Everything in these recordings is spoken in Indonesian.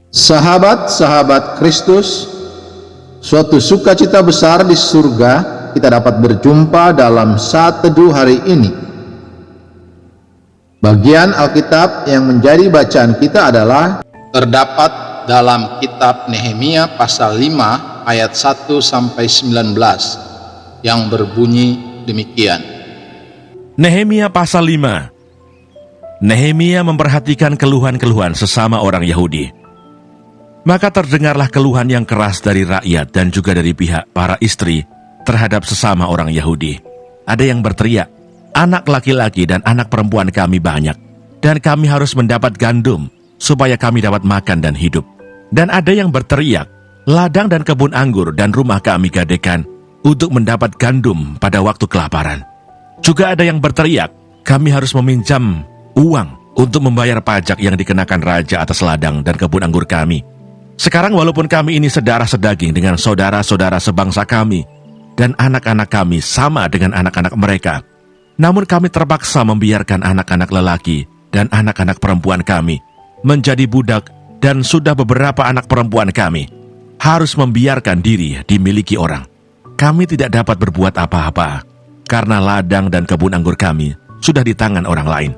Sahabat-sahabat Kristus, suatu sukacita besar di surga kita dapat berjumpa dalam saat teduh hari ini. Bagian Alkitab yang menjadi bacaan kita adalah terdapat dalam kitab Nehemia pasal 5 ayat 1 sampai 19 yang berbunyi demikian. Nehemia pasal 5. Nehemia memperhatikan keluhan-keluhan sesama orang Yahudi. Maka terdengarlah keluhan yang keras dari rakyat dan juga dari pihak para istri terhadap sesama orang Yahudi. Ada yang berteriak, anak laki-laki dan anak perempuan kami banyak, dan kami harus mendapat gandum supaya kami dapat makan dan hidup. Dan ada yang berteriak, ladang dan kebun anggur dan rumah kami gadekan untuk mendapat gandum pada waktu kelaparan. Juga ada yang berteriak, kami harus meminjam uang untuk membayar pajak yang dikenakan raja atas ladang dan kebun anggur kami. Sekarang walaupun kami ini sedarah sedaging dengan saudara-saudara sebangsa kami, dan anak-anak kami sama dengan anak-anak mereka, namun kami terpaksa membiarkan anak-anak lelaki dan anak-anak perempuan kami menjadi budak, dan sudah beberapa anak perempuan kami harus membiarkan diri dimiliki orang. Kami tidak dapat berbuat apa-apa, karena ladang dan kebun anggur kami sudah di tangan orang lain.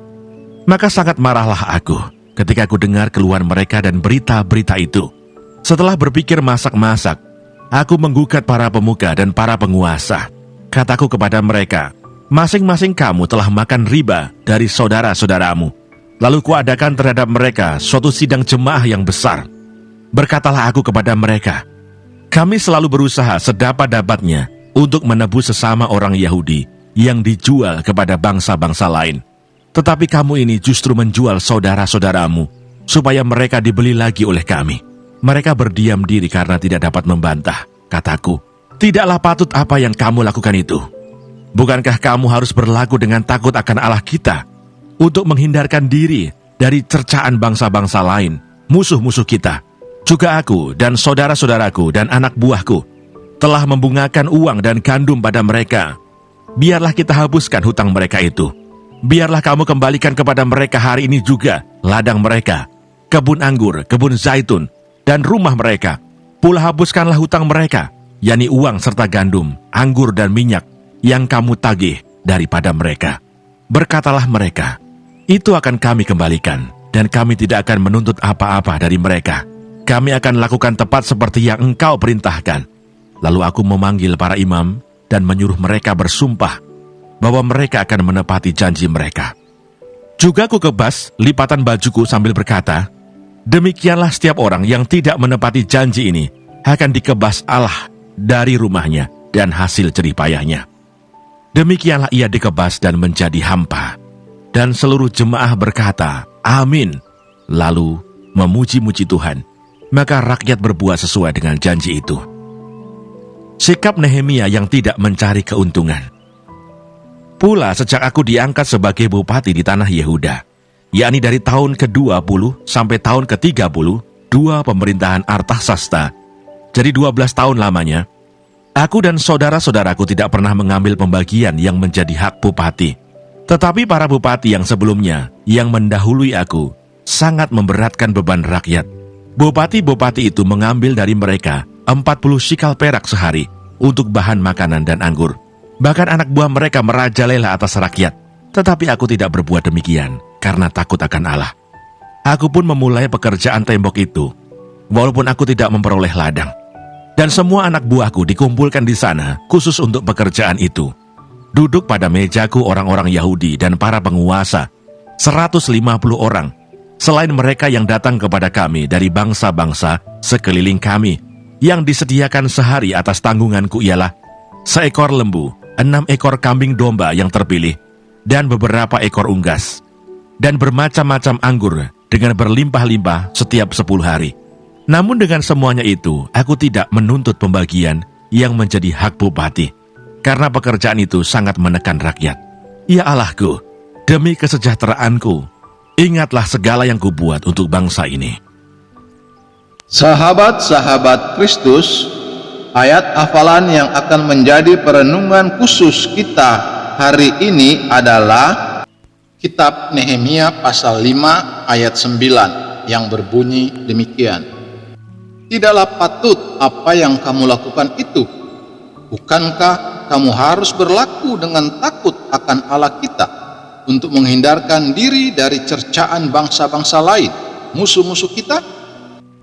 Maka sangat marahlah aku ketika aku dengar keluhan mereka dan berita-berita itu. Setelah berpikir masak-masak, aku menggugat para pemuka dan para penguasa. Kataku kepada mereka, masing-masing kamu telah makan riba dari saudara-saudaramu. Lalu kuadakan terhadap mereka suatu sidang jemaah yang besar. Berkatalah aku kepada mereka, kami selalu berusaha sedapat-dapatnya untuk menebus sesama orang Yahudi yang dijual kepada bangsa-bangsa lain. Tetapi kamu ini justru menjual saudara-saudaramu supaya mereka dibeli lagi oleh kami. Mereka berdiam diri karena tidak dapat membantah. Kataku, tidaklah patut apa yang kamu lakukan itu. Bukankah kamu harus berlaku dengan takut akan Allah kita untuk menghindarkan diri dari cercaan bangsa-bangsa lain, musuh-musuh kita? Juga aku dan saudara-saudaraku dan anak buahku telah membungakan uang dan gandum pada mereka. Biarlah kita hapuskan hutang mereka itu. Biarlah kamu kembalikan kepada mereka hari ini juga ladang mereka, kebun anggur, kebun zaitun, dan rumah mereka. Pula hapuskanlah hutang mereka, yakni uang serta gandum, anggur dan minyak yang kamu tagih daripada mereka. Berkatalah mereka, itu akan kami kembalikan, dan kami tidak akan menuntut apa-apa dari mereka. Kami akan lakukan tepat seperti yang engkau perintahkan. Lalu aku memanggil para imam dan menyuruh mereka bersumpah bahwa mereka akan menepati janji mereka. Juga ku kebas lipatan bajuku sambil berkata, demikianlah setiap orang yang tidak menepati janji ini akan dikebas Allah dari rumahnya dan hasil jerih payahnya. Demikianlah ia dikebas dan menjadi hampa. Dan seluruh jemaah berkata, amin, lalu memuji-muji Tuhan. Maka rakyat berbuat sesuai dengan janji itu. Sikap Nehemia yang tidak mencari keuntungan. Pula sejak aku diangkat sebagai bupati di tanah Yehuda, yakni dari tahun ke-20 sampai tahun ke-30, dua pemerintahan Artasasta, jadi 12 tahun lamanya, aku dan saudara-saudaraku tidak pernah mengambil pembagian yang menjadi hak bupati. Tetapi para bupati yang sebelumnya, yang mendahului aku, sangat memberatkan beban rakyat. Bupati-bupati itu mengambil dari mereka 40 shikal perak sehari untuk bahan makanan dan anggur. Bahkan anak buah mereka merajalela atas rakyat. Tetapi aku tidak berbuat demikian karena takut akan Allah. Aku pun memulai pekerjaan tembok itu, walaupun aku tidak memperoleh ladang. Dan semua anak buahku dikumpulkan di sana khusus untuk pekerjaan itu. Duduk pada mejaku orang-orang Yahudi dan para penguasa, 150 orang, selain mereka yang datang kepada kami dari bangsa-bangsa sekeliling kami. Yang disediakan sehari atas tanggunganku ialah seekor lembu, 6 ekor kambing domba yang terpilih, dan beberapa ekor unggas, dan bermacam-macam anggur dengan berlimpah-limpah setiap 10 hari. Namun dengan semuanya itu, aku tidak menuntut pembagian yang menjadi hak bupati, karena pekerjaan itu sangat menekan rakyat. Ya Allahku, demi kesejahteraanku, ingatlah segala yang kubuat untuk bangsa ini. Sahabat-sahabat Kristus, ayat hafalan yang akan menjadi perenungan khusus kita hari ini adalah kitab Nehemia pasal 5 ayat 9 yang berbunyi demikian. Tidaklah patut apa yang kamu lakukan itu. Bukankah kamu harus berlaku dengan takut akan Allah kita untuk menghindarkan diri dari cercaan bangsa-bangsa lain, musuh-musuh kita?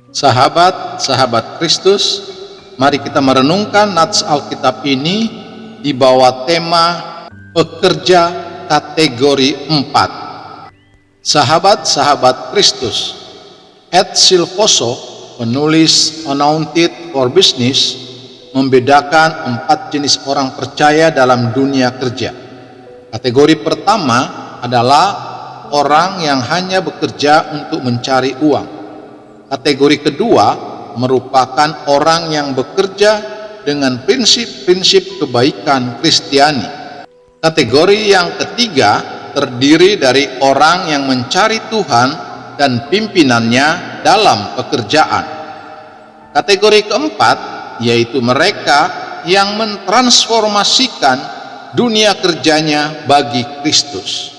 Sahabat-sahabat Kristus, mari kita merenungkan nats Alkitab ini di bawah tema pekerja kategori 4. Sahabat-sahabat Kristus, Ed Silvoso, penulis Anointed for Business, membedakan 4 jenis orang percaya dalam dunia kerja. Kategori pertama adalah orang yang hanya bekerja untuk mencari uang. Kategori kedua merupakan orang yang bekerja dengan prinsip-prinsip kebaikan Kristiani. Kategori yang ketiga terdiri dari orang yang mencari Tuhan dan pimpinannya dalam pekerjaan. Kategori keempat yaitu mereka yang mentransformasikan dunia kerjanya bagi Kristus.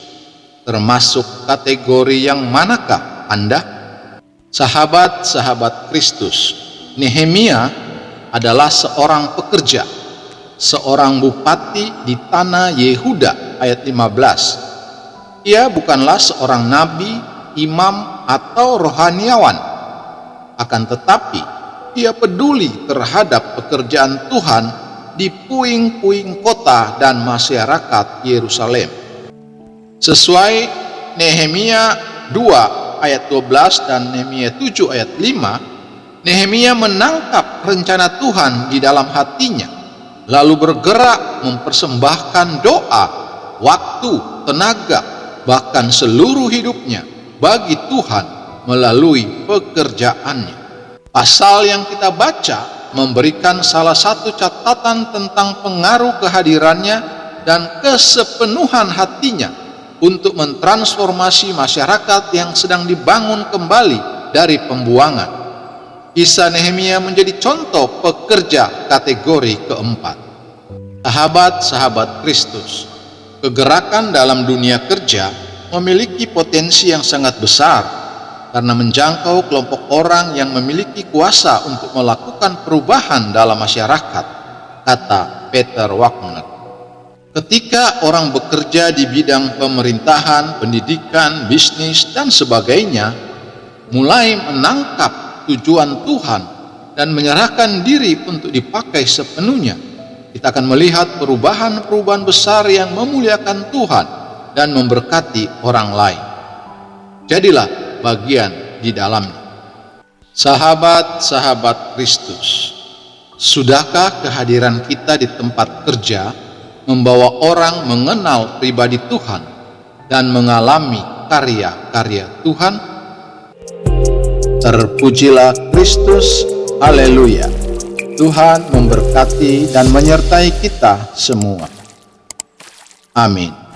Termasuk kategori yang manakah Anda? Sahabat-sahabat Kristus, Nehemia adalah seorang pekerja, seorang bupati di tanah Yehuda ayat 15. Ia bukanlah seorang nabi, imam, atau rohaniawan. Akan tetapi, ia peduli terhadap pekerjaan Tuhan di puing-puing kota dan masyarakat Yerusalem. Sesuai Nehemia 2 ayat 12 dan Nehemia 7 ayat 5, Nehemia menangkap rencana Tuhan di dalam hatinya, lalu bergerak mempersembahkan doa, waktu, tenaga, bahkan seluruh hidupnya bagi Tuhan melalui pekerjaannya. Pasal yang kita baca memberikan salah satu catatan tentang pengaruh kehadirannya dan kesepenuhan hatinya untuk mentransformasi masyarakat yang sedang dibangun kembali dari pembuangan. Kisah Nehemia menjadi contoh pekerja kategori keempat. Sahabat-sahabat Kristus, kegerakan dalam dunia kerja memiliki potensi yang sangat besar karena menjangkau kelompok orang yang memiliki kuasa untuk melakukan perubahan dalam masyarakat, kata Peter Wagner. Ketika orang bekerja di bidang pemerintahan, pendidikan, bisnis, dan sebagainya, mulai menangkap tujuan Tuhan dan menyerahkan diri untuk dipakai sepenuhnya, kita akan melihat perubahan-perubahan besar yang memuliakan Tuhan dan memberkati orang lain. Jadilah bagian di dalamnya. Sahabat-sahabat Kristus, sudahkah kehadiran kita di tempat kerja membawa orang mengenal pribadi Tuhan dan mengalami karya-karya Tuhan? Terpujilah Kristus, haleluya. Tuhan memberkati dan menyertai kita semua. Amin.